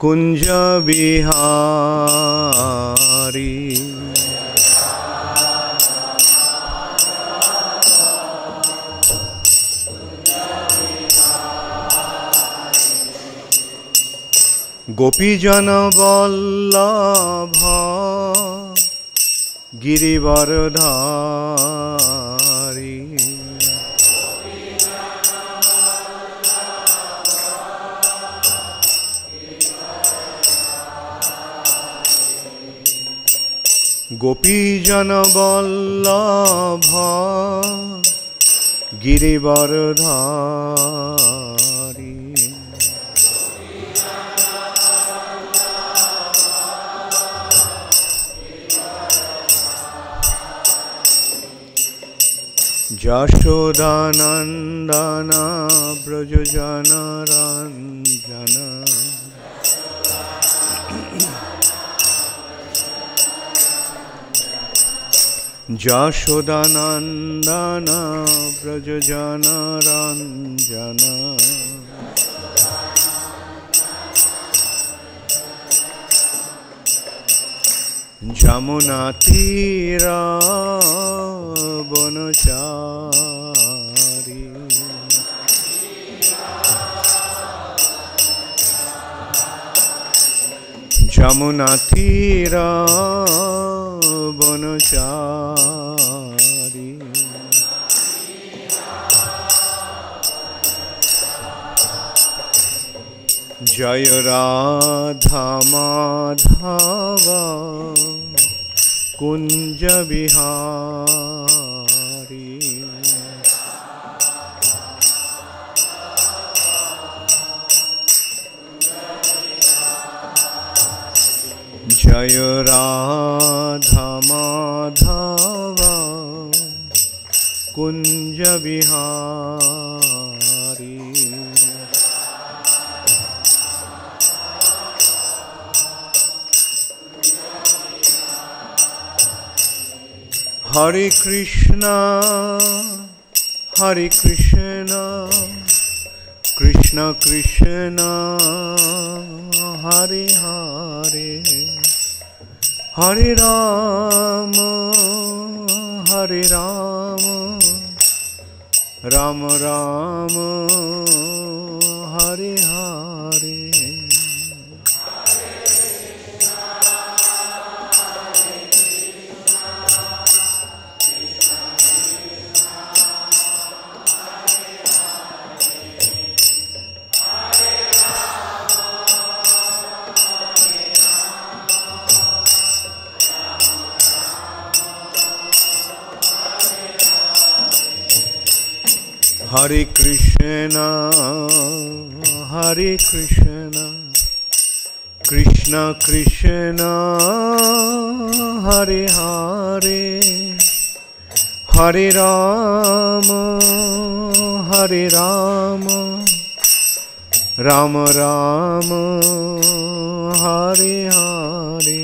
कुंज बिहारी। गोपीजन वल्लभ गिरिवरधारी। गोपीजन वल्लभ गिरिवरधारी। यशोदानंदन ब्रजजन रंजन। यशोदानंदन ब्रजजन रंजन। जमुना तीरा वनचारी। जमुना तीरा वनचारी। जय राधा माधव कुंज बिहारी। जय राधा माधव कुंज बिहारी। हरे कृष्णा कृष्ण कृष्ण हरे हरे। हरे राम राम राम हरे हरे। हरे कृष्णा कृष्ण कृष्ण हरे हरे। हरे राम राम राम हरे हरे।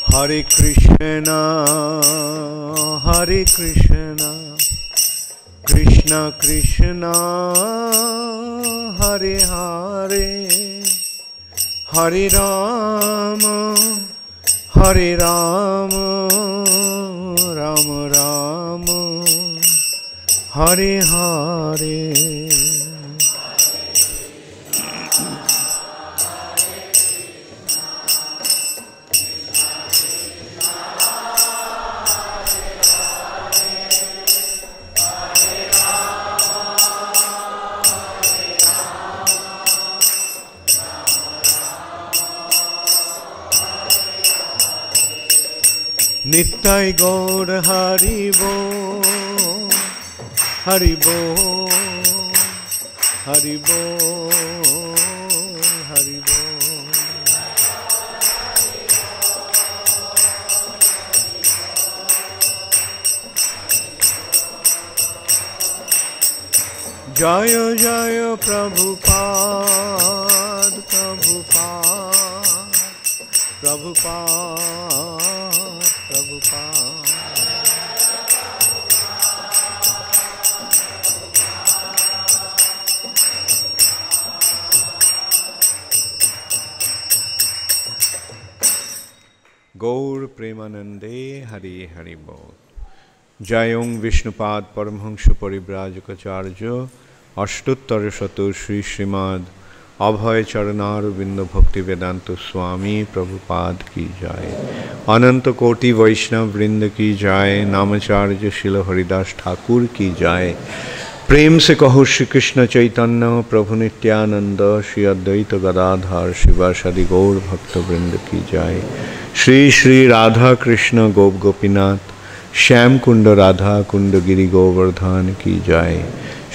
हरे कृष्णा कृष्ण कृष्ण हरे हरे। हरे राम राम राम हरे हरे। नित्य गौर हरि बोल हरि बोल हरि बोल हरि बोल। जय जय प्रभुपाद प्रभुपाद प्रभुपाद प्रभुपाद। गौर प्रेमानंदे हरि हरि बोल। जय ओं विष्णुपाद परमहंस परिव्राजकाचार्य अष्टोत्तर शत श्री श्रीमद अभय चरणारविंद भक्ति वेदांत स्वामी प्रभुपाद की जाय। अनंत कोटि वैष्णव वृंद की जाय। नामाचार्य शिल हरिदास ठाकुर की जाय। प्रेम से कहो श्री कृष्ण चैतन्य प्रभु नित्यानंद श्री अद्वैत गदाधर शिवासादि गौर भक्त वृंद की जाय। श्री श्री राधा कृष्ण गोप गोपीनाथ श्याम कुंड राधा कुंड गिरि गोवर्धन की जाय।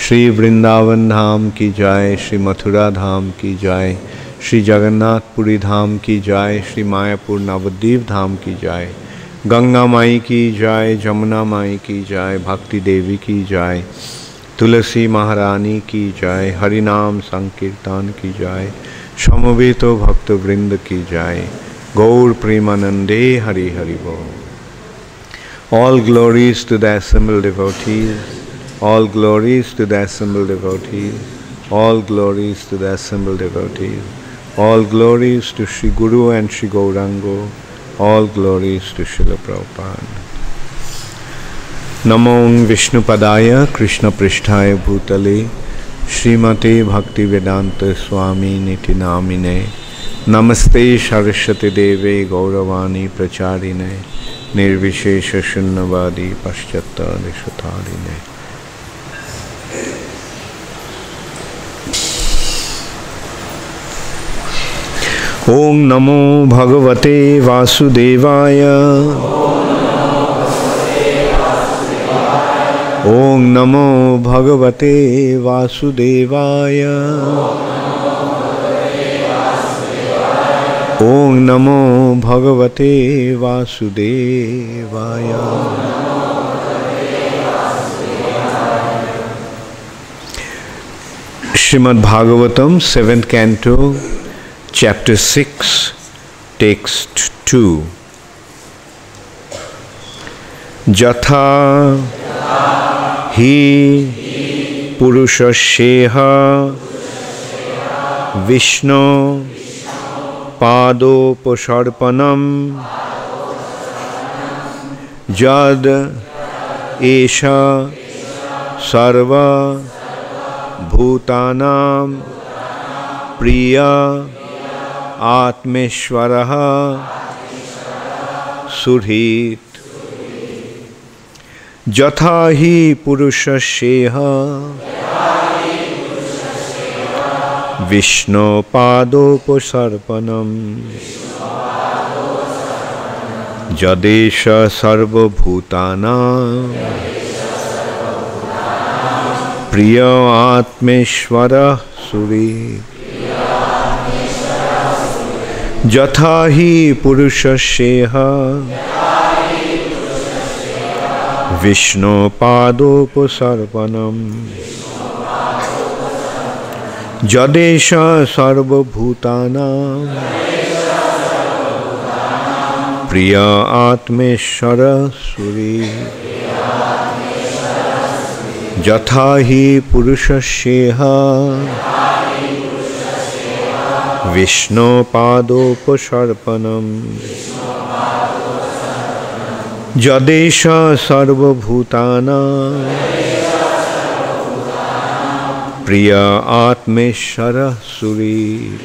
श्री वृंदावन धाम की जाय। श्री मथुरा धाम की जाय। श्री जगन्नाथपुरी धाम की जाय। श्री मायापुर नवद्वीप धाम की जाय। गंगा माई की जाय। जमुना माई की जाय। भक्ति देवी की जाय। तुलसी महारानी की जाय। हरिनाम संकीर्तन की जाय। समवेत भक्त वृंद की जाय। गौर प्रेमानंदे हरि हरि बोल। All glories to the assembled devotees. All glories to the assembled devotees. All glories to the assembled devotees. All glories to Sri Guru and Sri Gaurango. All glories to Srila Prabhupada. Namo Vishnupadaya Krishna Pristhaya Bhutale Srimate Bhakti Vedanta Swami Niti Namine Namaste Saraswati Deve Gauravani Pracharine निर्विशेष शून्यवादी पश्चात्तादिशतारिणे। ओम नमो भगवते वासुदेवाय। ओम नमो भगवते वासुदेवाय। ओम नमो भगवते वासुदेवाय। Shrimad Bhagavatam 7th canto chapter 6 text 2। यथा हि पुरुषस्येह विष्णु पादोपसर्पणम् जद एषा सर्वभूतानां प्रिय आत्मेश्वरः सुहृत्। यथा हि पुरुषस्येह विष्णुपादोपसर्पणम् जदेश सर्वभूतानां प्रिय आत्मेश्वरः सुहृत्। यथा हि पुरुषस्येह विष्णुपादोपसर्पणम् जदेश सर्वभूतानां प्रिय आत्मेश्वरः सुहृत्। यथा हि पुरुषस्येह विष्णुपादोपसर्पणम् जदेश सर्वभूतानां प्रिय आत्मेश्वरः सुहृत्।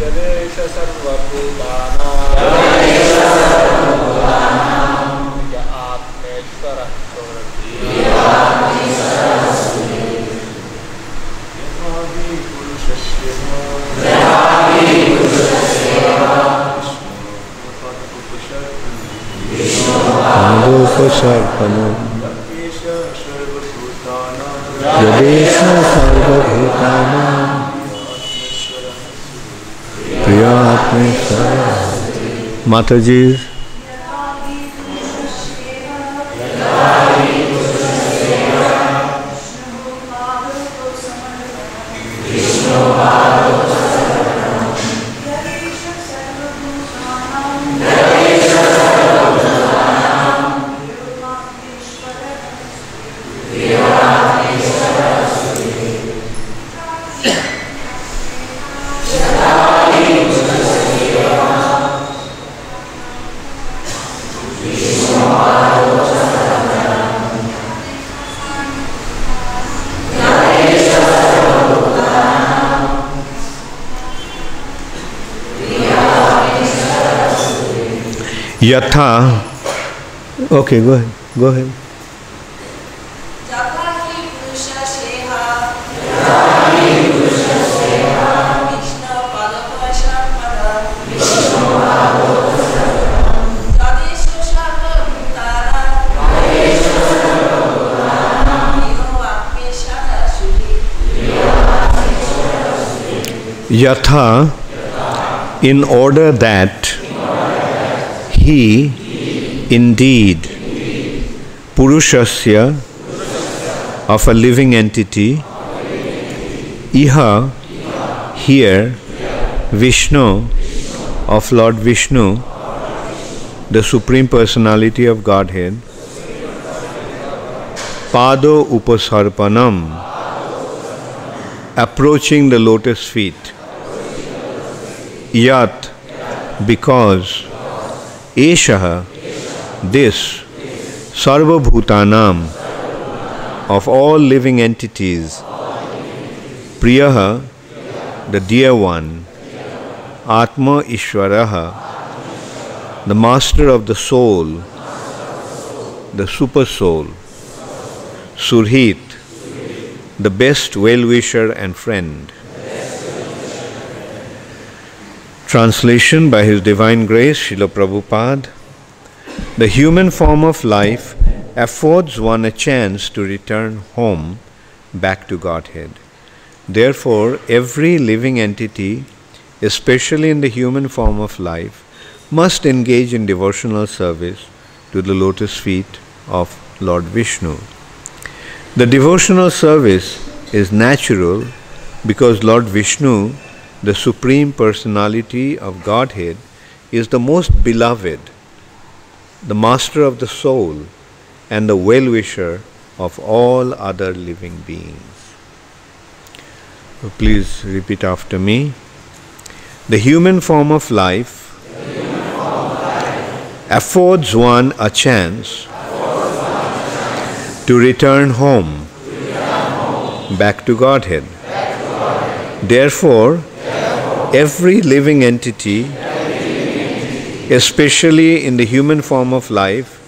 यदेश सर्वभूतानां य आत्मेश्वरः स्फुरति यथाहि पुरुषस्य पादोपसर्पणम् यदेश सर्वभूतानां प्रियात्मेश्वर। माताजी, यथा, okay, go ahead, go ahead. Yatha, in order that he indeed Purushasya of a living entity, Iha here, Vishnu of Lord Vishnu, the Supreme Personality of Godhead, Pado Upasarpanam, approaching the lotus feet, Yat, because Eshaha, this, Sarva Bhutanam, of all living entities, Priyaha, the dear one, Atma Ishwaraha, the master of the soul, the super soul, Surhit, the best well-wisher and friend. Translation by His Divine Grace, Srila Prabhupada. The human form of life affords one a chance to return home, back to Godhead. Therefore, every living entity, especially in the human form of life, must engage in devotional service to the lotus feet of Lord Vishnu. The devotional service is natural because Lord Vishnu, the Supreme Personality of Godhead, is the most beloved, the master of the soul, and the well-wisher of all other living beings. So please repeat after me. The human form of life affords one a chance to return home, back to Godhead. Therefore, every living entity, especially in the human form of life,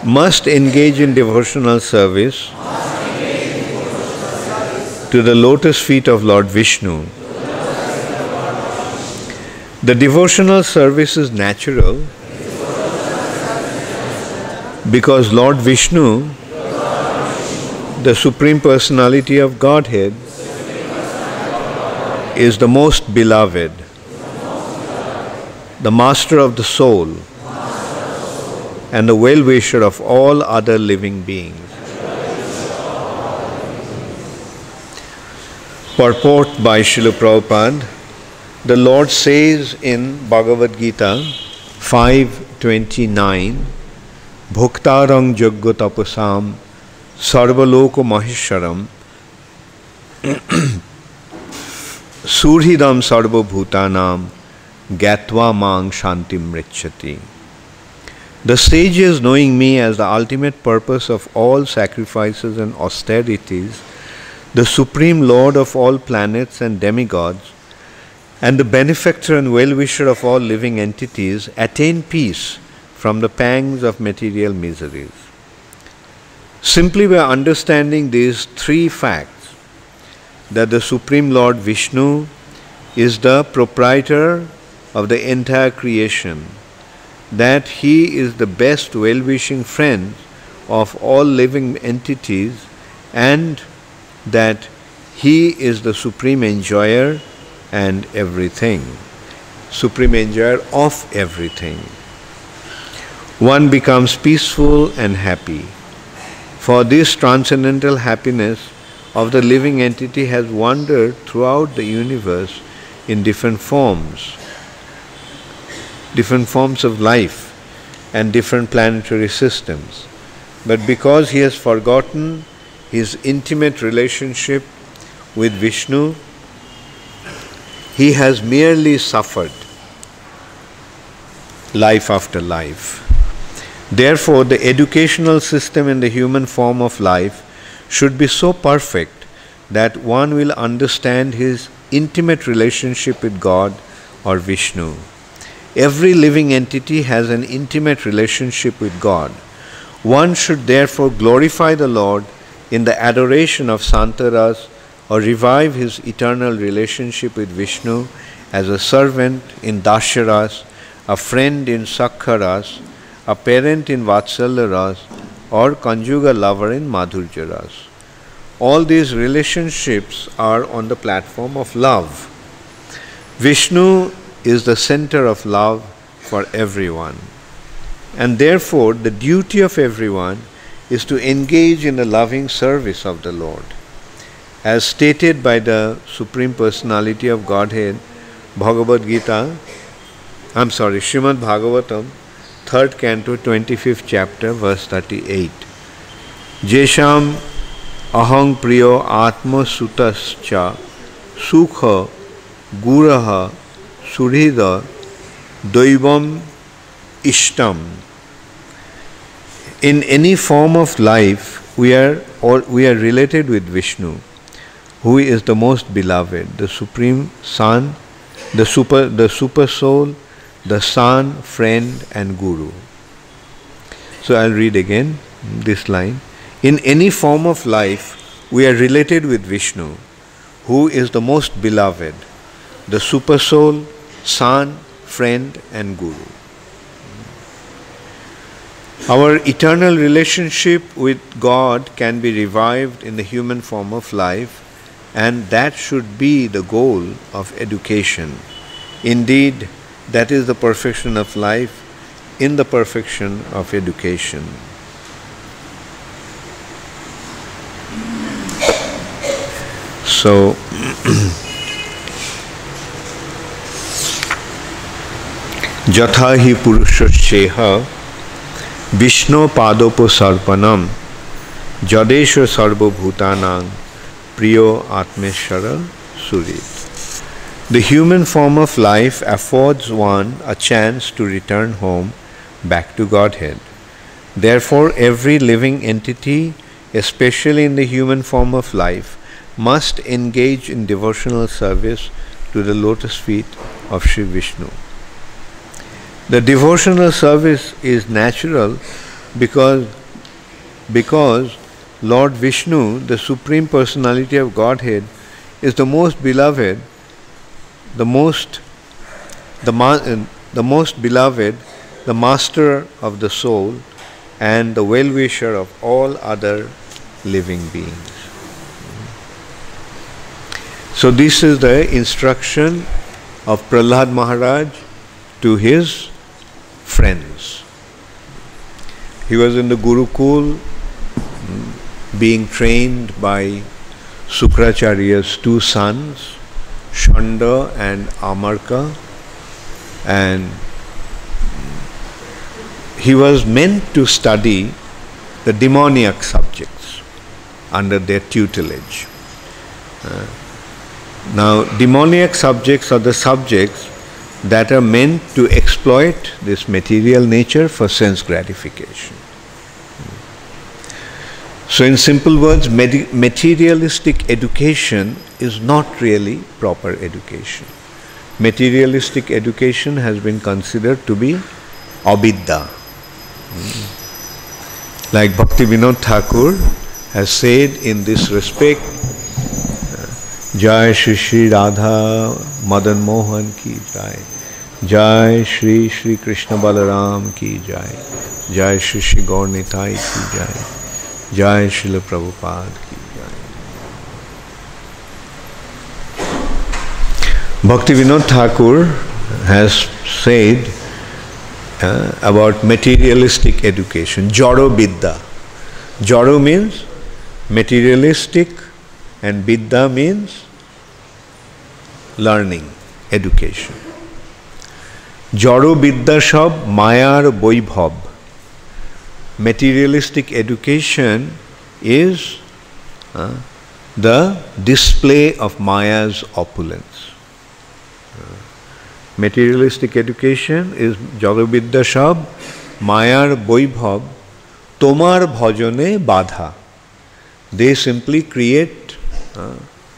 must engage in devotional service to the lotus feet of Lord Vishnu. The devotional service is natural because Lord Vishnu, the Supreme Personality of Godhead, is the most beloved, the master of the soul, and the well-wisher of all other living beings. Purport by Srila Prabhupada. The Lord says in Bhagavad Gita 5:29, Bhuktarang Jagga Tapasam Sarvaloko Maheswaram Surhidam Sarva Bhutanam Gatva Mang Shantim Mrichati. The sages, knowing me as the ultimate purpose of all sacrifices and austerities, the supreme lord of all planets and demigods, and the benefactor and well-wisher of all living entities, attain peace from the pangs of material miseries. Simply by understanding these three facts, that the Supreme Lord Vishnu is the proprietor of the entire creation, that he is the best well-wishing friend of all living entities, and that he is the supreme enjoyer and everything, supreme enjoyer of everything, one becomes peaceful and happy. For this transcendental happiness of the living entity has wandered throughout the universe in different forms of life and different planetary systems. But because he has forgotten his intimate relationship with Vishnu, he has merely suffered life after life. Therefore, the educational system in the human form of life should be so perfect that one will understand his intimate relationship with God or Vishnu. Every living entity has an intimate relationship with God. One should therefore glorify the Lord in the adoration of Santaras, or revive his eternal relationship with Vishnu as a servant in Dasharas, a friend in Sakharas, a parent in Vatsalyaras, or conjugal lover in Madhuryaras. All these relationships are on the platform of love. Vishnu is the center of love for everyone, and therefore the duty of everyone is to engage in the loving service of the Lord. As stated by the Supreme Personality of Godhead, Srimad Bhagavatam, 3rd Canto, 25th chapter, verse 38. Jesham ahang priyo atma sutascha sukha guraha surhida doivam ishtam. In any form of life, we are related with Vishnu, who is the most beloved, the Supreme Son, the Super Soul, the Son, Friend and Guru. So I'll read again this line. In any form of life, we are related with Vishnu, who is the most beloved, the Super Soul, Son, Friend and Guru. Our eternal relationship with God can be revived in the human form of life, and that should be the goal of education. Indeed, that is the perfection of life in the perfection of education. So, Jatha hi purushasyeha Vishnu padopo sarpanam Jadesha sarva bhutanang priyo atmeshara surit. The human form of life affords one a chance to return home back to Godhead. Therefore, every living entity, especially in the human form of life, must engage in devotional service to the lotus feet of Sri Vishnu. The devotional service is natural because Lord Vishnu, the Supreme Personality of Godhead, is the most beloved, the most beloved, the master of the soul, and the well-wisher of all other living beings. So this is the instruction of Prahlad Maharaj to his friends. He was in the Gurukul, being trained by Sukracharya's two sons, Shanda and Amarka, and he was meant to study the demoniac subjects under their tutelage. Now, demoniac subjects are the subjects that are meant to exploit this material nature for sense gratification. So in simple words, materialistic education is not really proper education. Materialistic education has been considered to be avidya. Like Bhaktivinoda Thakur has said in this respect, Jai Shri Shri Radha Madan Mohan ki Jai, Jai Shri Shri Krishna Balaram ki Jai, Jai Shri Shri Gaur Nitai ki Jai, Jai Srila Prabhupada ki Jai. Bhaktivinoda Thakur has said about materialistic education, Jaro Vidya. Jaro means materialistic and Vidya means learning, education. Jaro Vidya shab Mayar Boibhav. Materialistic education is the display of Maya's opulence. Materialistic education is Jaravidya Shab, Mayar Boibhav, Tomar Bhajane Badha. They simply create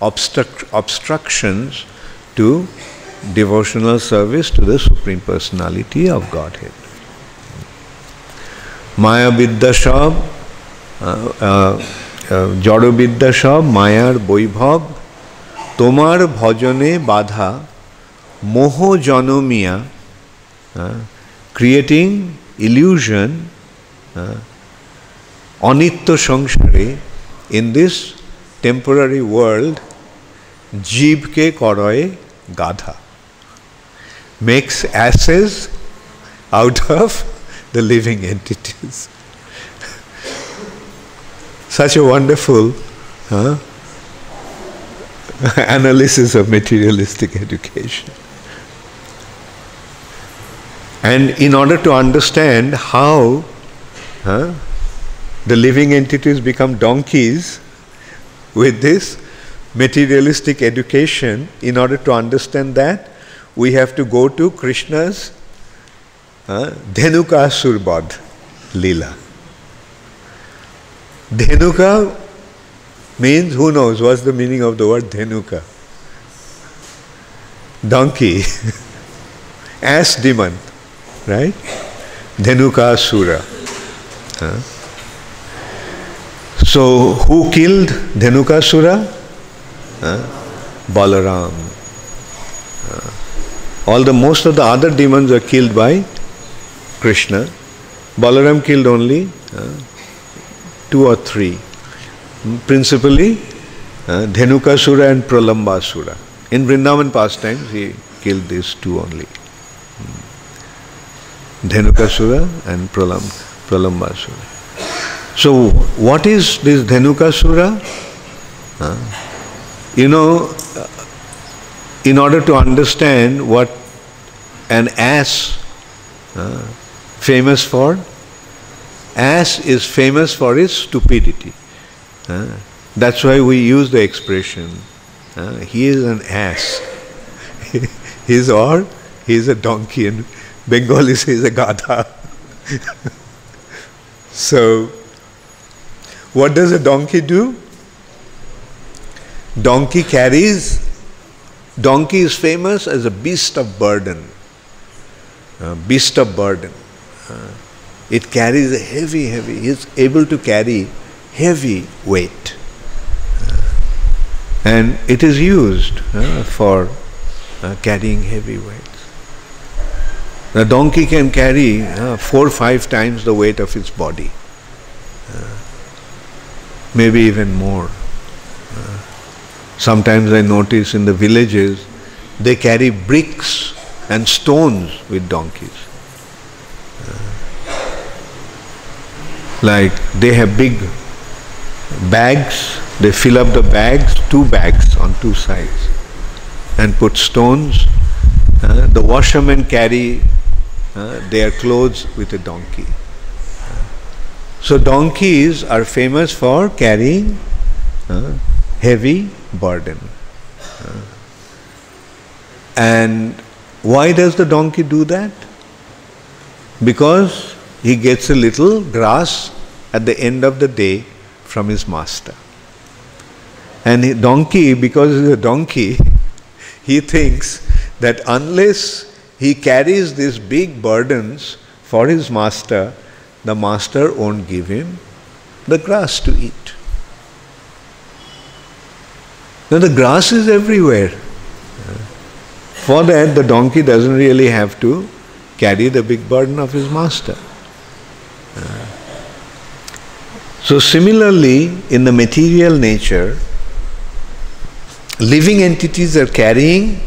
obstructions to devotional service to the Supreme Personality of Godhead. Maya Vidya Shab, Jaravidya Shab, Mayar Boibhav, Tomar Bhajane Badha, Moho Janomiya, creating illusion, Anitya Samsare, in this temporary world, Jeev ke karaye gadha, makes asses out of the living entities. Such a wonderful analysis of materialistic education. And in order to understand how the living entities become donkeys with this materialistic education, in order to understand that, we have to go to Krishna's Dhenuka Surbadh Leela. Dhenuka means, who knows what's the meaning of the word Dhenuka? Donkey. Ass demon. Right? Dhenuka Sura. So, who killed Dhenuka Sura? Balaram. Most of the other demons are killed by Krishna. Balaram killed only 2 or 3. Principally, Dhenuka Sura and Pralamba Sura. In Vrindavan pastimes, he killed these 2 only. Dhenuka Sura and Pralamba Sura. So, what is this Dhenuka Sura? In order to understand what an ass famous for, ass is famous for its stupidity. That's why we use the expression, he is an ass. He is a donkey, and Bengali says a gadha. So, what does a donkey do? Donkey is famous as a beast of burden. It carries a heavy, it's able to carry heavy weight. And it is used for carrying heavy weights. The donkey can carry 4 or 5 times the weight of its body. Maybe even more. Sometimes I notice in the villages, they carry bricks and stones with donkeys. Like they have big bags, they fill up the bags, 2 bags on 2 sides, and put stones. The washermen carry their clothes with a donkey. So donkeys are famous for carrying heavy burden. And Why does the donkey do that? Because he gets a little grass at the end of the day from his master. And the donkey, because he's a donkey, he thinks that unless he carries these big burdens for his master, the master won't give him the grass to eat. Now the grass is everywhere. For that, the donkey doesn't really have to carry the big burden of his master. So similarly, in the material nature, living entities are carrying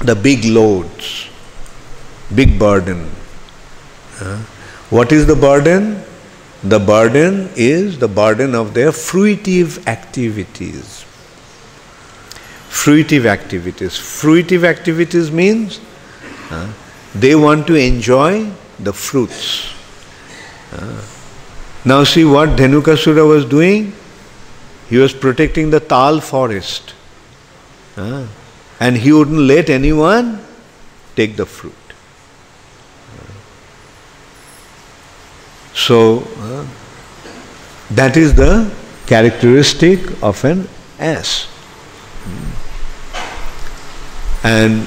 the big loads, big burden. What is the burden? The burden is the burden of their fruitive activities. Fruitive activities. Fruitive activities means they want to enjoy the fruits. Now see what Dhenukasura was doing? He was protecting the Tal forest. And he wouldn't let anyone take the fruit. So, that is the characteristic of an ass. And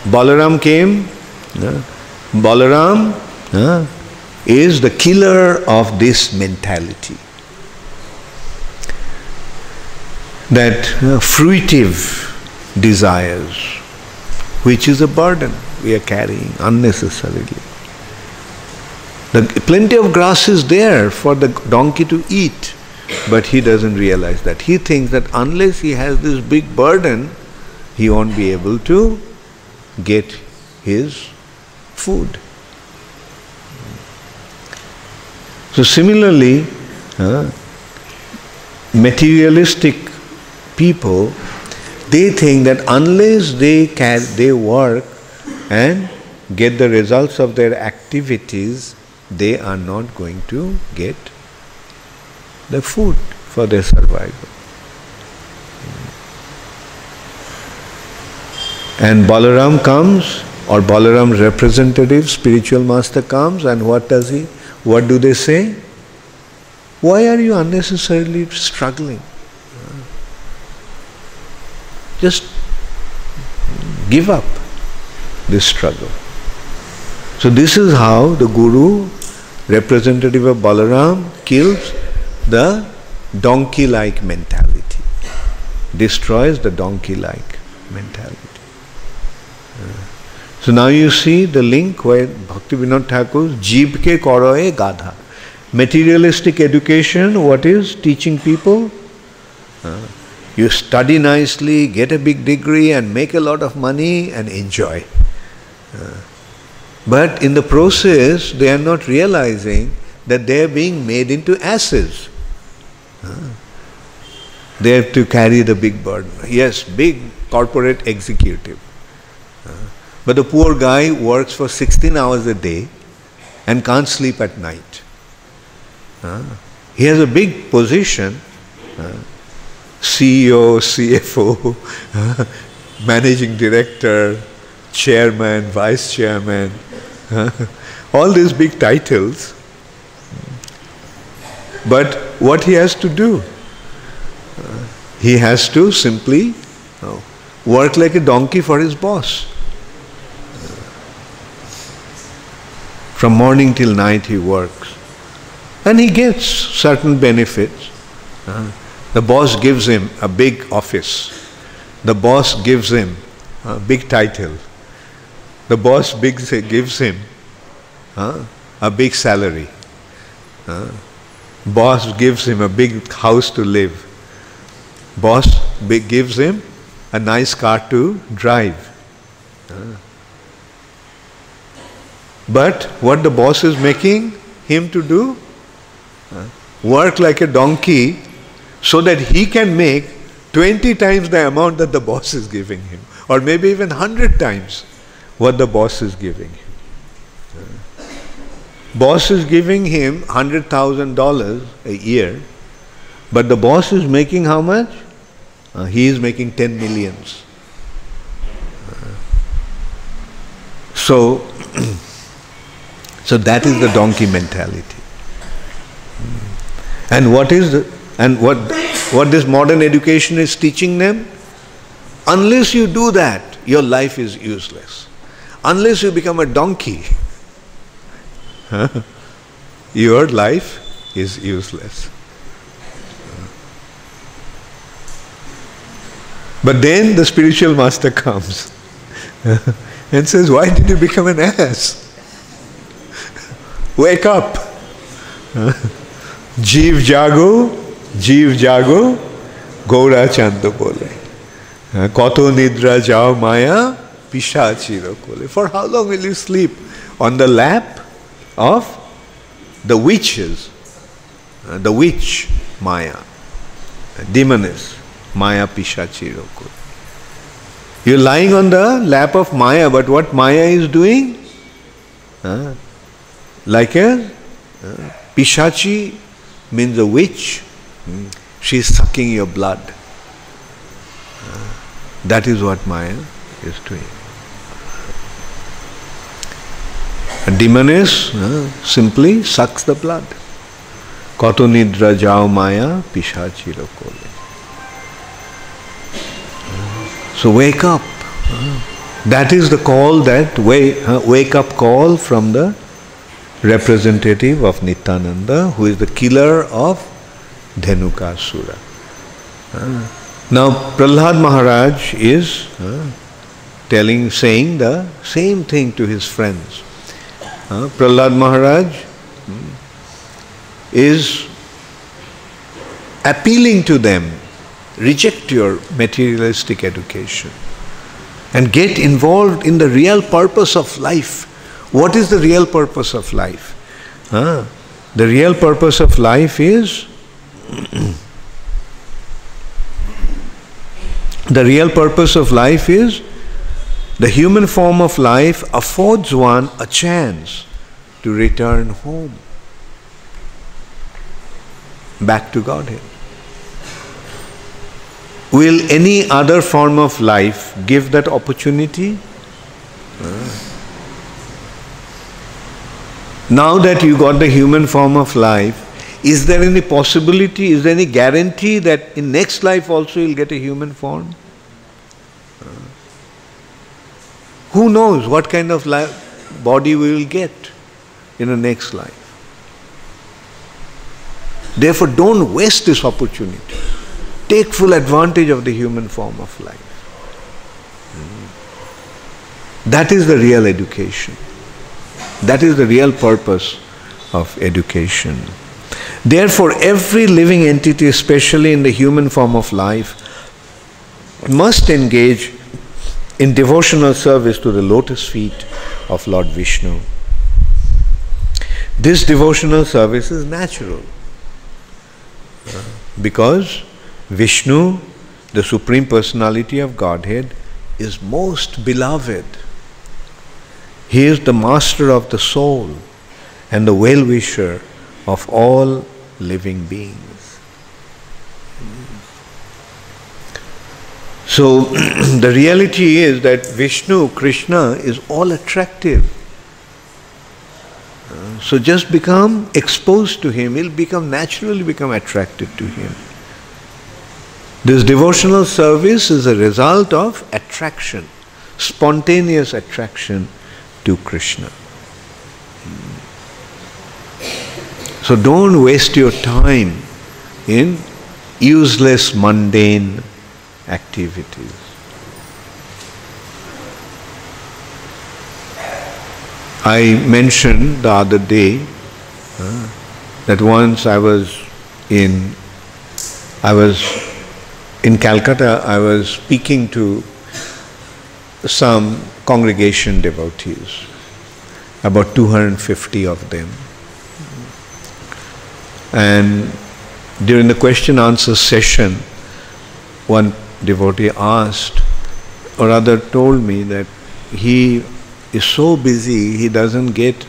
Balaram came. Balaram is the killer of this mentality. That fruitive desires, which is a burden we are carrying unnecessarily. Plenty of grass is there for the donkey to eat, but he doesn't realize that. He thinks that unless he has this big burden, he won't be able to get his food. So similarly, materialistic people, they think that unless they work and get the results of their activities, they are not going to get the food for their survival. And Balaram comes, or Balaram's representative, spiritual master comes, and what does he? What do they say? Why are you unnecessarily struggling? Just give up this struggle. So this is how the Guru, representative of Balaram, kills the donkey-like mentality, destroys the donkey-like mentality. So now you see the link where Bhaktivinoda Thakur, Jeeb ke koroe gadha. Materialistic education, what is teaching people? You study nicely, get a big degree and make a lot of money and enjoy. But in the process, they are not realizing that they are being made into asses. They have to carry the big burden. Yes, big corporate executive. But the poor guy works for 16 hours a day and can't sleep at night. He has a big position, CEO, CFO, managing director, chairman, vice chairman, all these big titles. But what he has to do? He has to simply work like a donkey for his boss. From morning till night he works. And he gets certain benefits. The boss gives him a big office. The boss gives him a big title. The boss gives him a big salary. Boss gives him a big house to live. Boss gives him a nice car to drive. But what the boss is making him to do? Work like a donkey so that he can make 20 times the amount that the boss is giving him, or maybe even 100 times what the boss is giving him. Boss is giving him $100,000 a year, but the boss is making how much? He is making 10 millions. So that is the donkey mentality. And what this modern education is teaching them? Unless you do that, your life is useless. Unless you become a donkey, your life is useless. But then the spiritual master comes and says, why did you become an ass? Wake up. Jeev jago, Gaura Chanda bole. Koto nidra jao maya, pishachiro kole. For how long will you sleep on the lap of the witches? The witch, Maya, demoness, Maya Pishachiro kole. You're lying on the lap of Maya, but what Maya is doing? Like a Pishachi means a witch. She is sucking your blood. That is what Maya is doing. A demoness simply sucks the blood. Koto nidra jao Maya Pishachiro kole. So wake up. That is the call, that wake up call from the representative of Nityananda, who is the killer of Dhenukasura. Now Prahlad Maharaj is saying the same thing to his friends. Prahlad Maharaj is appealing to them, reject your materialistic education and get involved in the real purpose of life. What is the real purpose of life? The real purpose of life is the human form of life affords one a chance to return home, back to Godhead. Will any other form of life give that opportunity? Now that you got the human form of life, is there any possibility, is there any guarantee that in next life also you'll get a human form? Who knows what kind of body we will get in the next life? Therefore, don't waste this opportunity. Take full advantage of the human form of life. That is the real education. That is the real purpose of education. Therefore, every living entity, especially in the human form of life, must engage in devotional service to the lotus feet of Lord Vishnu. This devotional service is natural because Vishnu, the Supreme Personality of Godhead, is most beloved. He is the master of the soul and the well-wisher of all living beings. So the reality is that Vishnu, Krishna, is all attractive. So just become exposed to him, he'll naturally become attracted to him. This devotional service is a result of attraction, spontaneous attraction to Krishna. So don't waste your time in useless, mundane activities. I mentioned the other day that once I was in Calcutta, I was speaking to some congregation devotees, about 250 of them. And during the question-answer session, one devotee asked, or rather told me, that he is so busy, he doesn't get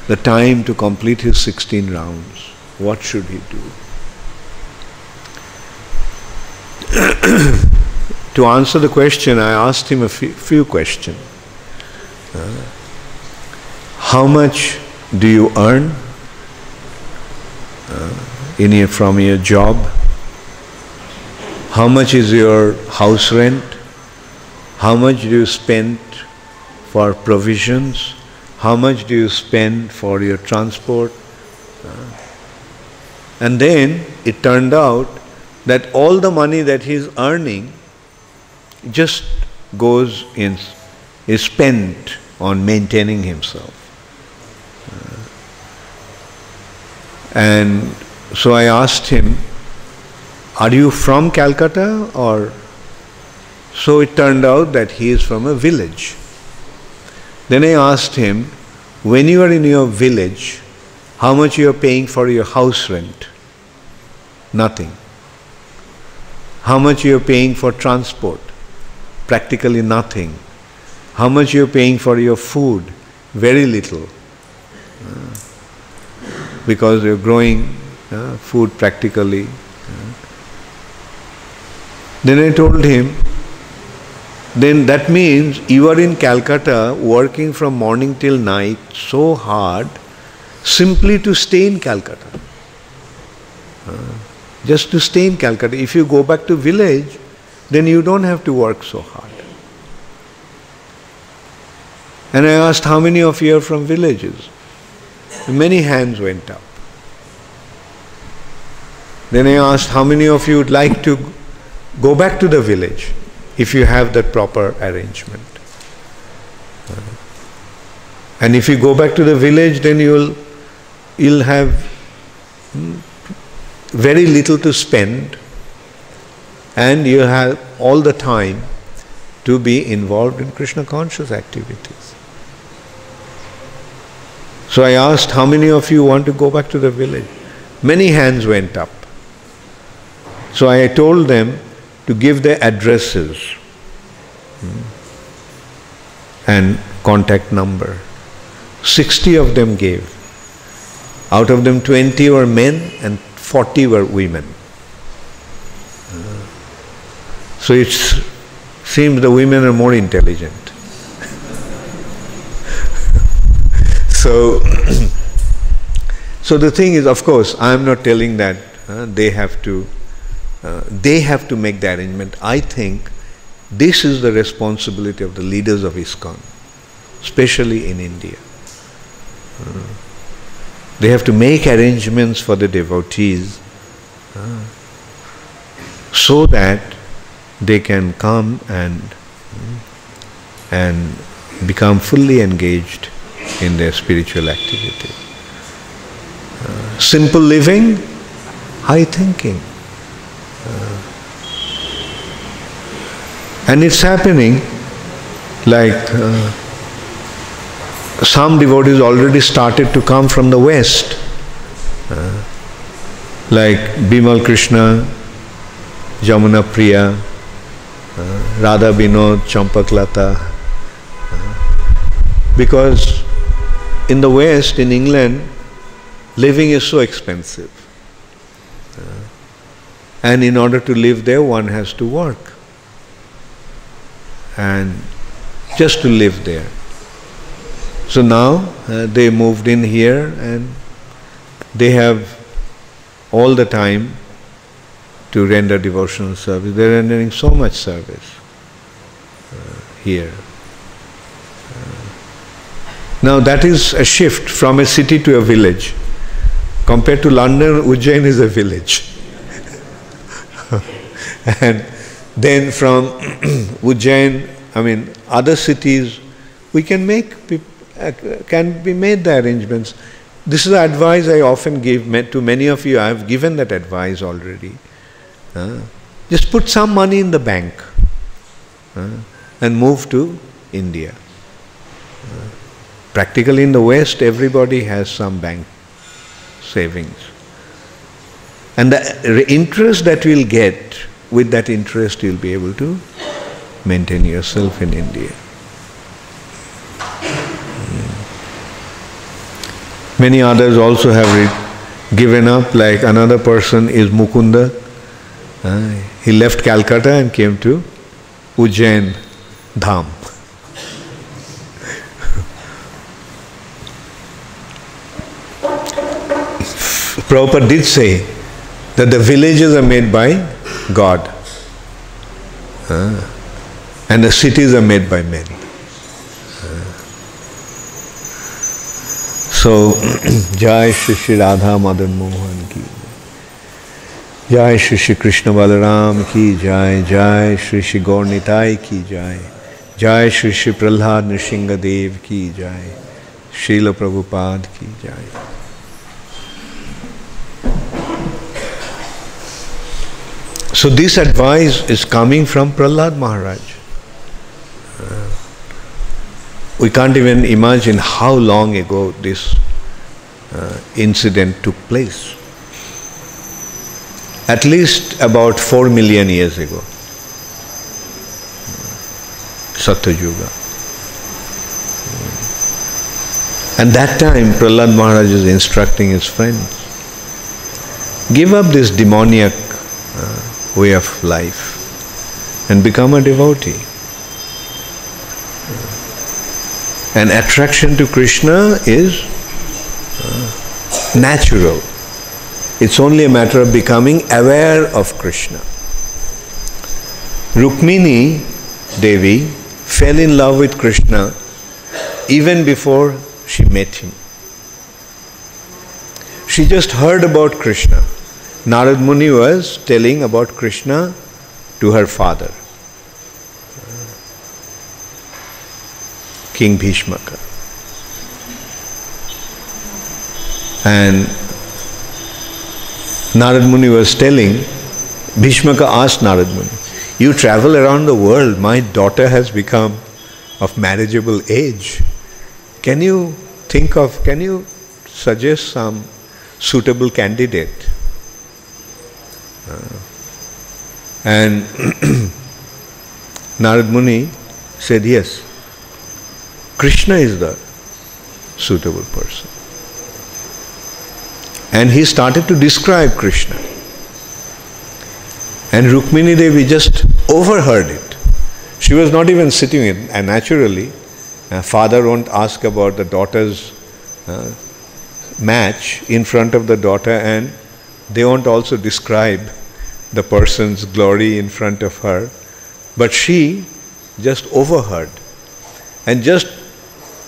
the time to complete his 16 rounds. What should he do? To answer the question, I asked him a few questions. how much do you earn from your job? How much is your house rent? How much do you spend for provisions? How much do you spend for your transport? And then it turned out that all the money that he is earning just is spent on maintaining himself. And so I asked him, are you from Calcutta? Or so it turned out that he is from a village. Then I asked him, when you are in your village, how much you are paying for your house rent? Nothing. How much you are paying for transport? Practically nothing. How much you are paying for your food? Very little. Because you are growing food practically. Then I told him, then that means you are in Calcutta working from morning till night so hard simply to stay in Calcutta. Just to stay in Calcutta. If you go back to village, then you don't have to work so hard. And I asked, how many of you are from villages? Many hands went up. Then I asked, how many of you would like to go back to the village if you have that proper arrangement? And if you go back to the village, then you'll have very little to spend, and you have all the time to be involved in Krishna conscious activities. So I asked, how many of you want to go back to the village? Many hands went up. So I told them to give their addresses and contact number. 60 of them gave. Out of them 20 were men and 40 were women. So it seems the women are more intelligent. So the thing is, of course, I am not telling that they have to make the arrangement. I think this is the responsibility of the leaders of ISKCON, especially in India. They have to make arrangements for the devotees so that they can come and become fully engaged in their spiritual activity. Simple living, high thinking. And it's happening like some devotees already started to come from the West, like Bimal Krishna, Jamuna Priya, Radha Binod, Champak Lata. Because in the West, in England, living is so expensive. And in order to live there, one has to work. And just to live there. So now they moved in here and they have all the time to render devotional service. They are rendering so much service here. Now that is a shift from a city to a village. Compared to London, Ujjain is a village. And then from Ujjain, other cities, we can be made the arrangements. This is the advice I often give to many of you. I have given that advice already. Just put some money in the bank and move to India. Practically in the West, everybody has some bank savings. And the interest that we'll get, with that interest you'll be able to maintain yourself in India. Many others also have given up, like another person is Mukunda. He left Calcutta and came to Ujjain Dham. Prabhupada did say that the villages are made by God and the cities are made by men. So, Jai Shri Shri Radha Madan Mohan ki Jai Shri Shri Krishna Balaram ki Jai, Jai Shri Shri Gaur Nitai ki Jai, Jai Shri Shri Prahlad Nrsimha Dev ki Jai, Srila Prabhupada ki Jai. So this advice is coming from Prahlad Maharaj. We can't even imagine how long ago this incident took place. At least about 4 million years ago. Satyuga. And that time Prahlad Maharaj is instructing his friends, give up this demoniac way of life and become a devotee. And attraction to Krishna is natural. It's only a matter of becoming aware of Krishna. Rukmini Devi fell in love with Krishna even before she met him. She just heard about Krishna. Narad Muni was telling about Krishna to her father, King Bhishmaka. And Narad Muni was telling, Bhishmaka asked Narad Muni, you travel around the world, my daughter has become of marriageable age. Can you suggest some suitable candidate? And Narad Muni said, yes, Krishna is the suitable person. And he started to describe Krishna. And Rukmini Devi just overheard it. She was not even sitting in, and naturally, father won't ask about the daughter's match in front of the daughter, and they won't also describe the person's glory in front of her. But she just overheard. And just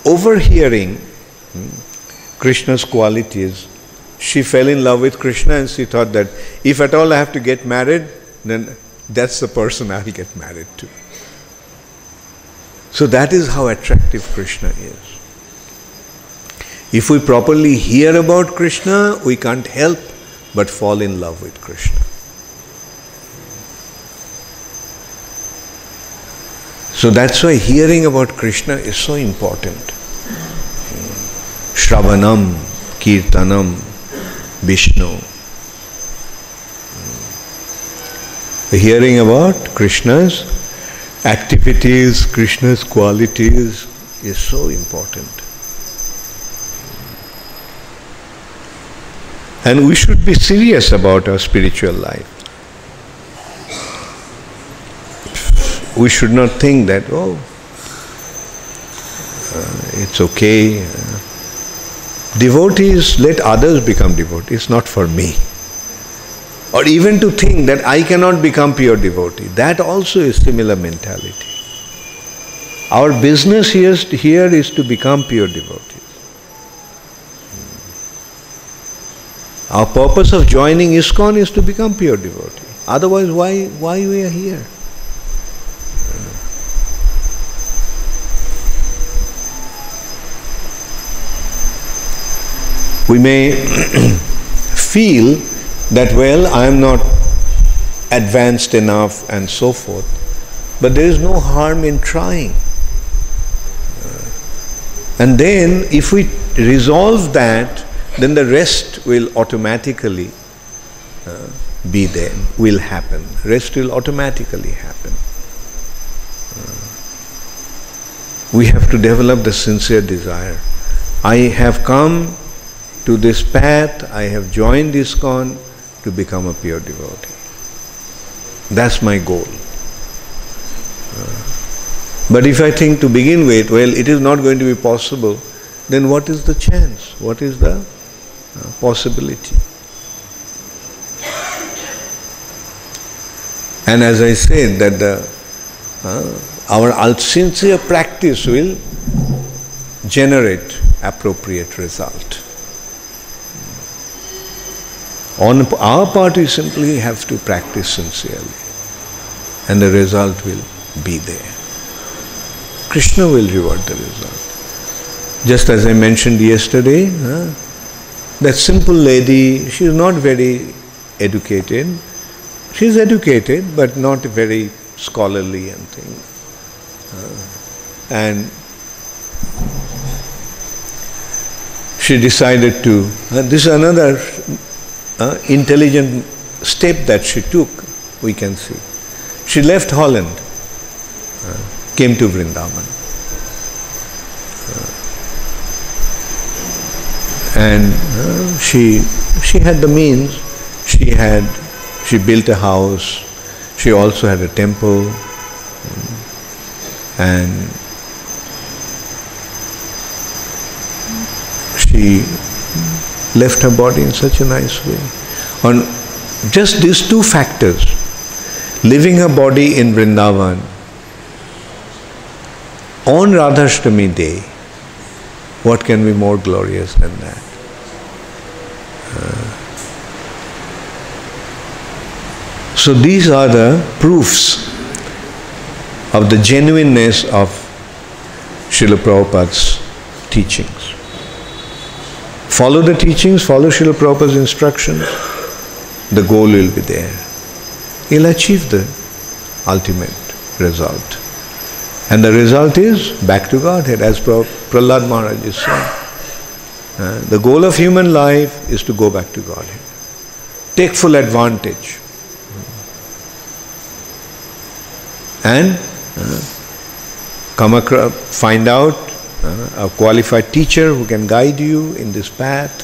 overhearing Krishna's qualities, she fell in love with Krishna, and she thought that if at all I have to get married, then that's the person I'll get married to. So that is how attractive Krishna is. If we properly hear about Krishna, we can't help but fall in love with Krishna. So that's why hearing about Krishna is so important. Shravanam, Kirtanam, Vishnu. Hearing about Krishna's activities, Krishna's qualities is so important. And we should be serious about our spiritual life. We should not think that, it's okay. Devotees, let others become devotees, not for me. Or even to think that I cannot become pure devotee. That also is similar mentality. Our business here is to become pure devotees. Our purpose of joining ISKCON is to become pure devotee. Otherwise, why we are here? We may feel that, I am not advanced enough and so forth, but there is no harm in trying. And then if we resolve that, then the rest will automatically be there, will happen. Rest will automatically happen. We have to develop the sincere desire. I have come to this path, I have joined ISKCON to become a pure devotee. That's my goal. But if I think to begin with, it is not going to be possible, then what is the chance? What is the possibility? And as I said, that our sincere practice will generate appropriate result. On our part, we simply have to practice sincerely, and the result will be there. Krishna will reward the result. Just as I mentioned yesterday, that simple lady, she is not very educated. She is educated, but not very scholarly and things. And she decided to, this is another intelligent step that she took, we can see. She left Holland, came to Vrindavan. And she had the means. She built a house. She also had a temple, and she left her body in such a nice way. On just these two factors, leaving her body in Vrindavan on Radhashtami day, what can be more glorious than that? So these are the proofs of the genuineness of Srila Prabhupada's teachings. Follow the teachings, follow Srila Prabhupada's instructions, the goal will be there. He'll achieve the ultimate result. And the result is back to Godhead, as Prahlad Maharaj is saying. The goal of human life is to go back to Godhead. Take full advantage. And find out a qualified teacher who can guide you in this path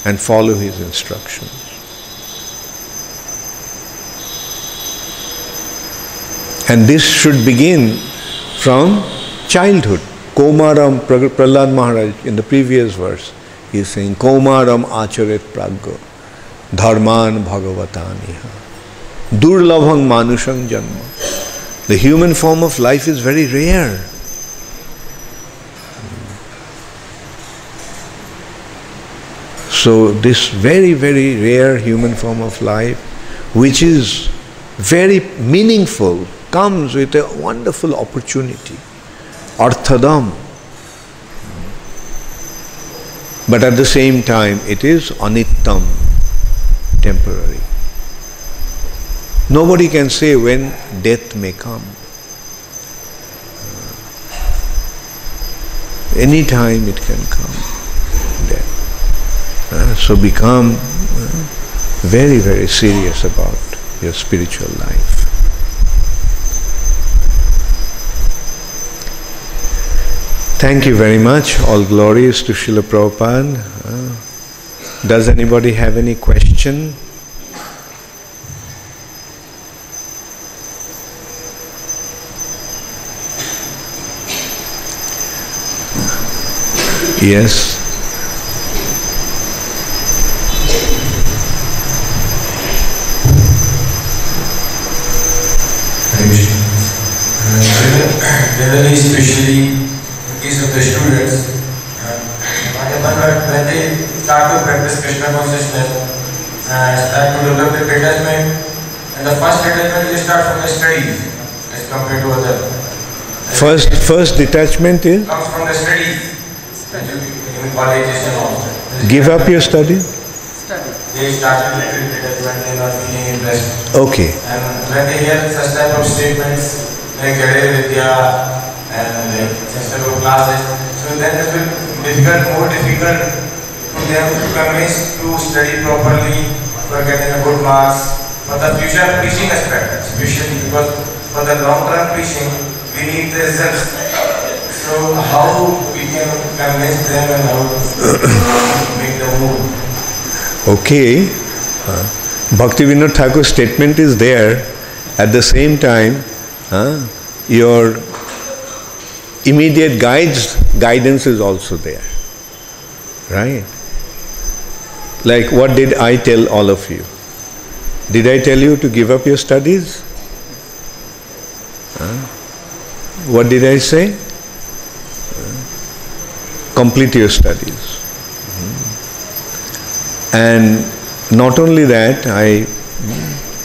and follow his instructions. And this should begin from childhood. Komaram, Prahlad Maharaj in the previous verse, he is saying, Komaram acharet praggo, dharman bhagavataniha, durlabhang manushang janma. The human form of life is very rare. So this very, very rare human form of life, which is very meaningful, comes with a wonderful opportunity, arthadam. But at the same time, it is anittam, temporary. Nobody can say when death may come. Any time it can come, death. So become very, very serious about your spiritual life. Thank you very much. All glories to Srila Prabhupada. Does anybody have any question? Yes. Generally, especially in case of the students, when they start to practice Krishna consciousness and start to develop the detachment, and the first detachment is start from the studies as compared to other. First detachment is? Comes from the studies. In colleges and all. Give up your studies? Study. They started little detachment, they are not feeling interest. Okay. And when they hear such type of statements, like Gade Vidya and like such type of classes, so then it will be more difficult to them to convince to study properly for getting a good marks for the future preaching aspect, especially because for the long term preaching we need the results. So how we can convince them and how to make the move? Okay. Bhaktivinoda Thakur's statement is there. At the same time, your immediate guidance is also there. Right? Like what did I tell all of you? Did I tell you to give up your studies? What did I say? Complete your studies. And not only that, I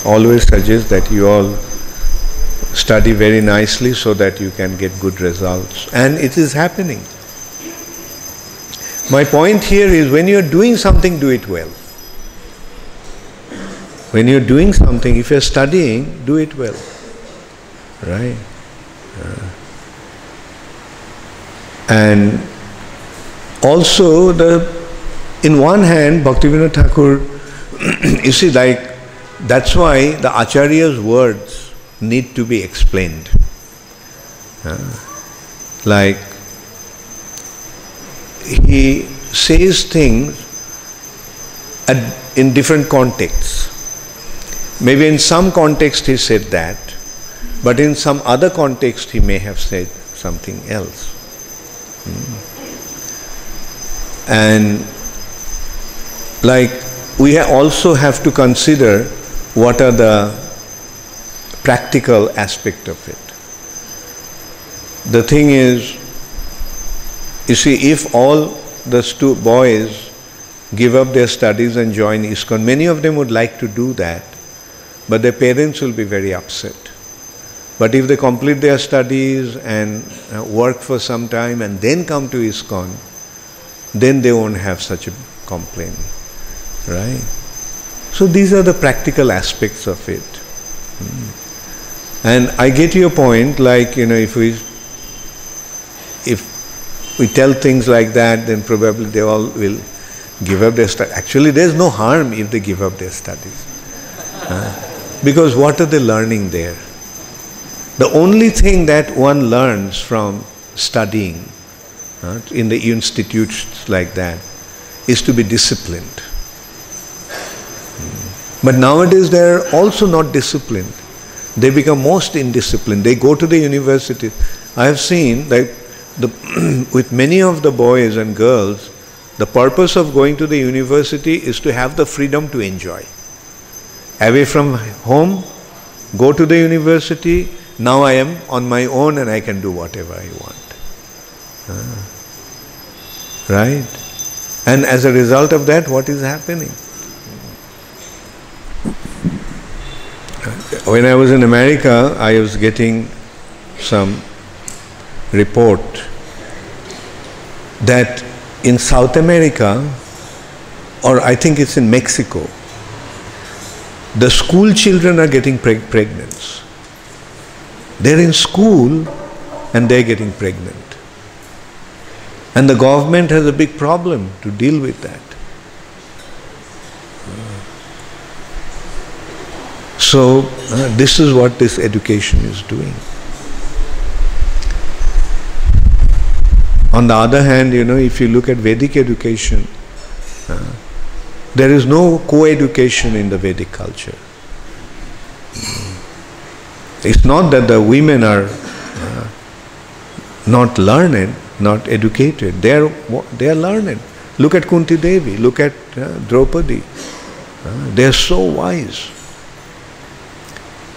always suggest that you all study very nicely so that you can get good results. And it is happening. My point here is, when you are doing something, do it well. When you are doing something, if you are studying, do it well. Right? And also, in one hand, Bhaktivinoda Thakur, you see, like, that's why the Acharya's words need to be explained. Like, he says things in different contexts. Maybe in some context he said that, but in some other context he may have said something else. And like, we also have to consider what are the practical aspect of it. The thing is, you see, if all the boys give up their studies and join ISKCON, many of them would like to do that, but their parents will be very upset. But if they complete their studies and work for some time and then come to ISKCON, then they won't have such a complaint, right? So these are the practical aspects of it. And I get your point, like, if we tell things like that, then probably they all will give up their studies. Actually, there's no harm if they give up their studies. Because what are they learning there? The only thing that one learns from studying in the institutes like that is to be disciplined. But nowadays they are also not disciplined. They become most indisciplined. They go to the university. I have seen that with many of the boys and girls, the purpose of going to the university is to have the freedom to enjoy. Away from home, go to the university, now I am on my own and I can do whatever I want. Right? And as a result of that, what is happening? When I was in America, I was getting some report that in South America, or I think it's in Mexico, the school children are getting pregnant. They're in school and they're getting pregnant. And the government has a big problem to deal with that. So this is what this education is doing. On the other hand, if you look at Vedic education, there is no co-education in the Vedic culture. It's not that the women are not learned, not educated. They are learned. Look at Kunti Devi, look at Draupadi. They are so wise.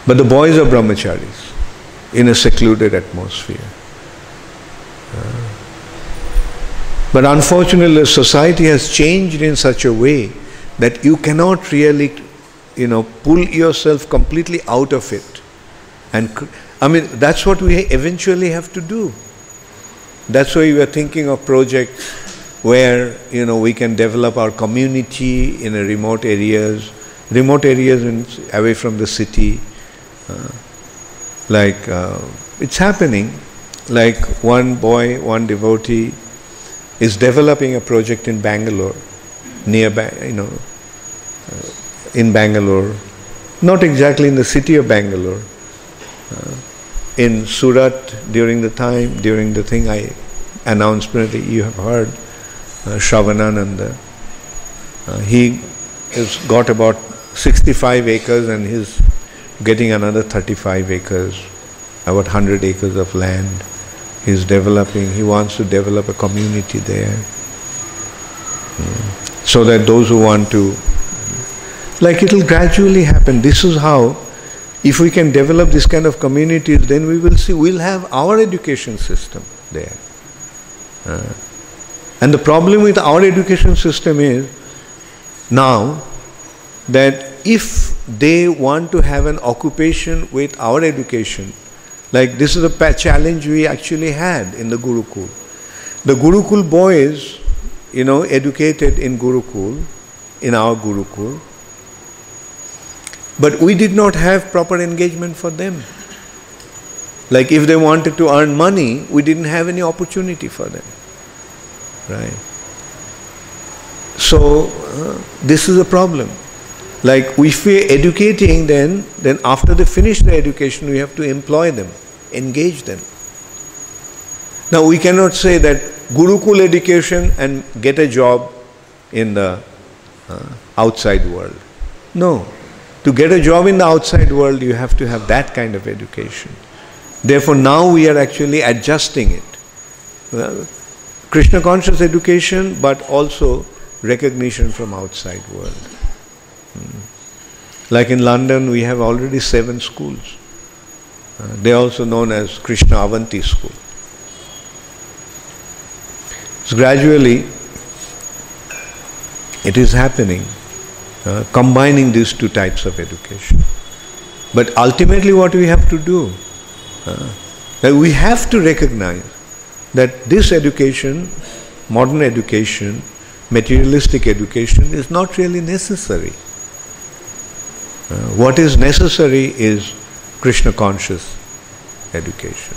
But the boys are brahmacharis in a secluded atmosphere. But unfortunately, the society has changed in such a way that you cannot really, pull yourself completely out of it. And that's what we eventually have to do. That's why we are thinking of projects where, we can develop our community in remote areas away from the city. It's happening. Like one boy, one devotee is developing a project in Bangalore, in Bangalore, not exactly in the city of Bangalore, in Surat during the thing I announced, you have heard, Shravanananda. He has got about 65 acres and he's getting another 35 acres, about 100 acres of land. He's developing, he wants to develop a community there. So that those who want to, it will gradually happen. This is how If we can develop this kind of communities, then we will see, we'll have our education system there. And the problem with our education system is now that if they want to have an occupation with our education, like this is a challenge we actually had in the Gurukul. The Gurukul boys, educated in Gurukul, in our Gurukul, but we did not have proper engagement for them. Like if they wanted to earn money, we didn't have any opportunity for them. Right? So, this is a problem. Like if we are educating, then after they finish their education, we have to employ them, engage them. Now we cannot say that Gurukul education and get a job in the outside world. No. To get a job in the outside world, you have to have that kind of education. Therefore, now we are actually adjusting it. Krishna conscious education, but also recognition from outside world. Like in London, we have already 7 schools. They are also known as Krishna Avanti School. So gradually, it is happening, combining these 2 types of education. But ultimately what we have to do, that we have to recognize that this education, modern education, materialistic education is not really necessary. What is necessary is Krishna conscious education.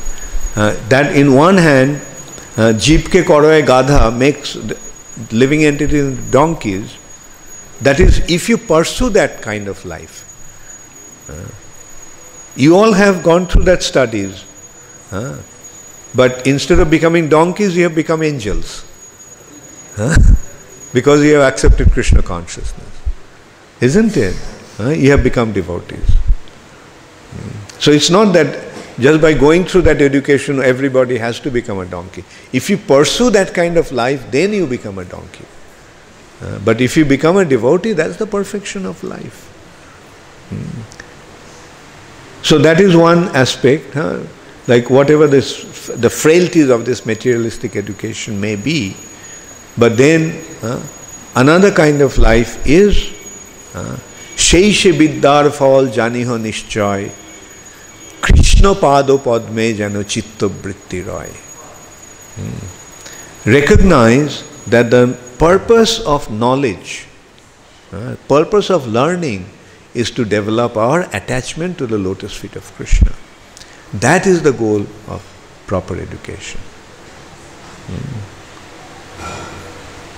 That in one hand, Jeep ke koroe gadha makes living entities into donkeys. That is, if you pursue that kind of life. You all have gone through that studies. But instead of becoming donkeys, you have become angels. Because you have accepted Krishna consciousness. Isn't it? You have become devotees. So it's not that just by going through that education, everybody has to become a donkey. If you pursue that kind of life, then you become a donkey. But if you become a devotee, that's the perfection of life. So that is one aspect. Like whatever the frailties of this materialistic education may be, but then another kind of life is Sheishe Biddhar Phal Janiho Nishchoy Krishna Pado Padme Jano Chitta Vritti Roy. Recognize that the purpose of knowledge, purpose of learning is to develop our attachment to the lotus feet of Krishna. That is the goal of proper education.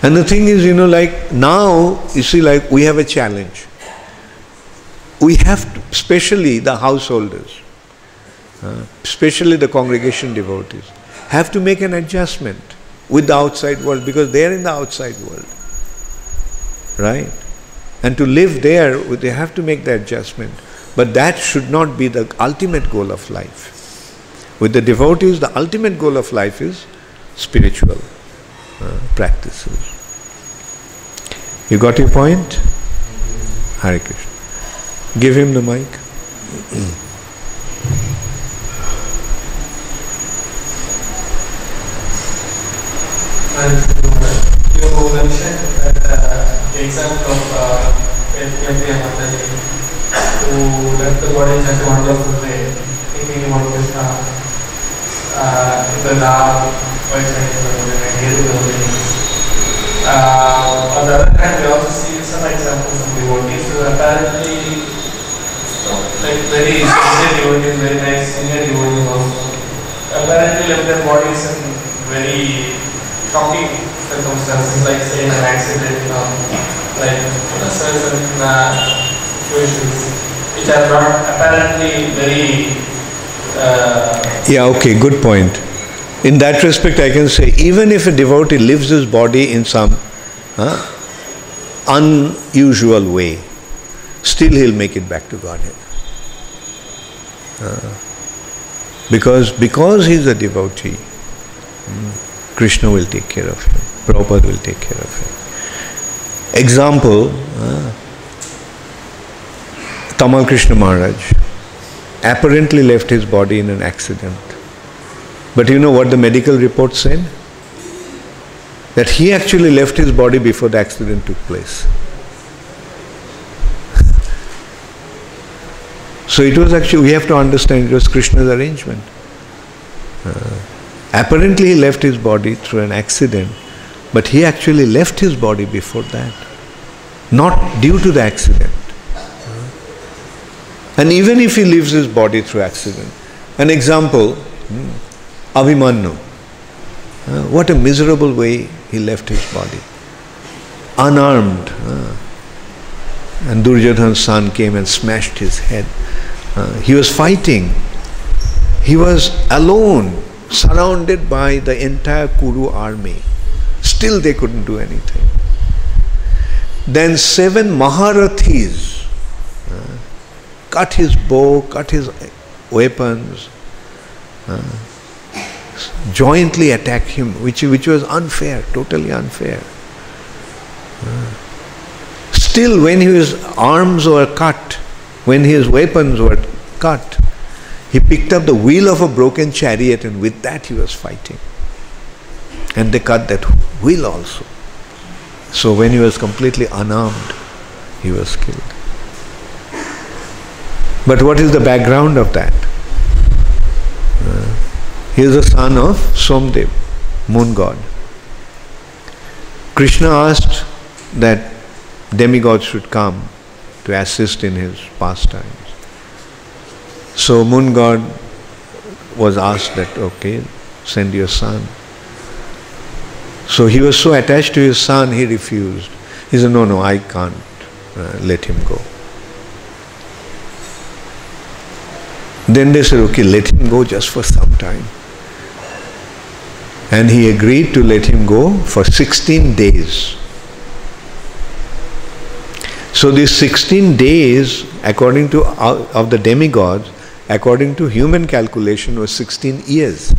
And the thing is, like now, you see, like we have a challenge. We have to, especially the householders, especially the congregation devotees, have to make an adjustment with the outside world because they are in the outside world. Right? And to live there, they have to make the adjustment. But that should not be the ultimate goal of life. With the devotees, the ultimate goal of life is spiritual practices. You got your point? Hare Krishna. Give him the mic. You mentioned that the example of Yapriya Mataji, who left the body in such a wonderful way, thinking about Krishna, the Lord, quite on the other hand, we also see some examples of devotees who apparently like very sincere devotees, very nice senior devotees also, apparently left their bodies in very shocking circumstances, like say in an accident, like certain situations which are not apparently very yeah, okay, good point. In that respect, I can say, even if a devotee lives his body in some unusual way, still he'll make it back to Godhead. Because he's a devotee, Krishna will take care of him. Prabhupada will take care of him. Example, Tamal Krishna Maharaj, apparently left his body in an accident. But you know what the medical report said? That he actually left his body before the accident took place. So it was actually, we have to understand, it was Krishna's arrangement. Apparently he left his body through an accident, but he actually left his body before that. Not due to the accident. And even if he leaves his body through accident, an example, Abhimanyu. What a miserable way he left his body. Unarmed. And Duryodhana's son came and smashed his head. He was fighting. He was alone, surrounded by the entire Kuru army. Still they couldn't do anything. Then 7 Maharathis cut his bow, cut his weapons, jointly attacked him, which was unfair, totally unfair. Still, when his arms were cut, when his weapons were cut, he picked up the wheel of a broken chariot, and with that he was fighting. And they cut that wheel also. So when he was completely unarmed, he was killed. But what is the background of that? He is the son of Somdev, moon god. Krishna asked that demigods should come to assist in his pastimes. So moon god was asked that, okay, send your son. So he was so attached to his son, he refused. He said, no, I can't let him go. Then they said, okay, let him go just for some time. And he agreed to let him go for 16 days. So these 16 days, according to of the demigods, according to human calculation, was 16 years.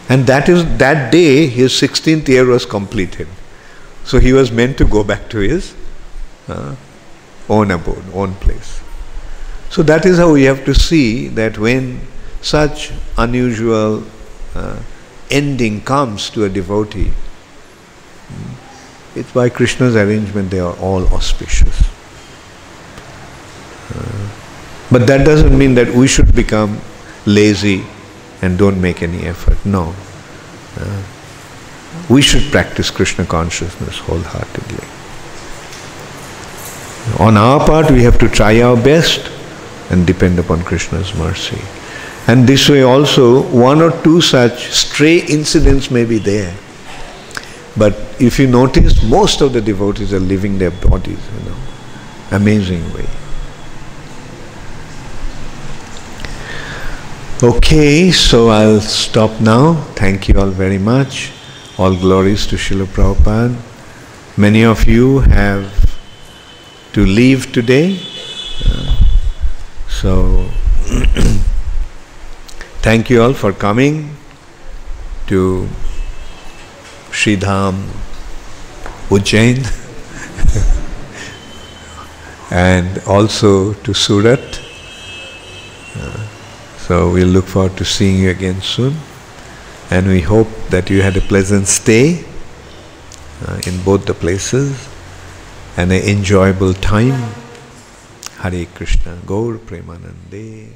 And that day, his 16th year was completed. So he was meant to go back to his own abode, own place. So that is how we have to see that when such unusual ending comes to a devotee, it's by Krishna's arrangement, they are all auspicious. But that doesn't mean that we should become lazy and don't make any effort. No. We should practice Krishna consciousness wholeheartedly. On our part, we have to try our best and depend upon Krishna's mercy. And this way also, 1 or 2 such stray incidents may be there. But if you notice, most of the devotees are leaving their bodies, amazing way. Okay, so I'll stop now. Thank you all very much. All glories to Srila Prabhupada. Many of you have to leave today. So, thank you all for coming to Sridham, Ujjain, and also to Surat. So we'll look forward to seeing you again soon. And we hope that you had a pleasant stay in both the places and an enjoyable time. Hare Krishna, Gaur Premanande.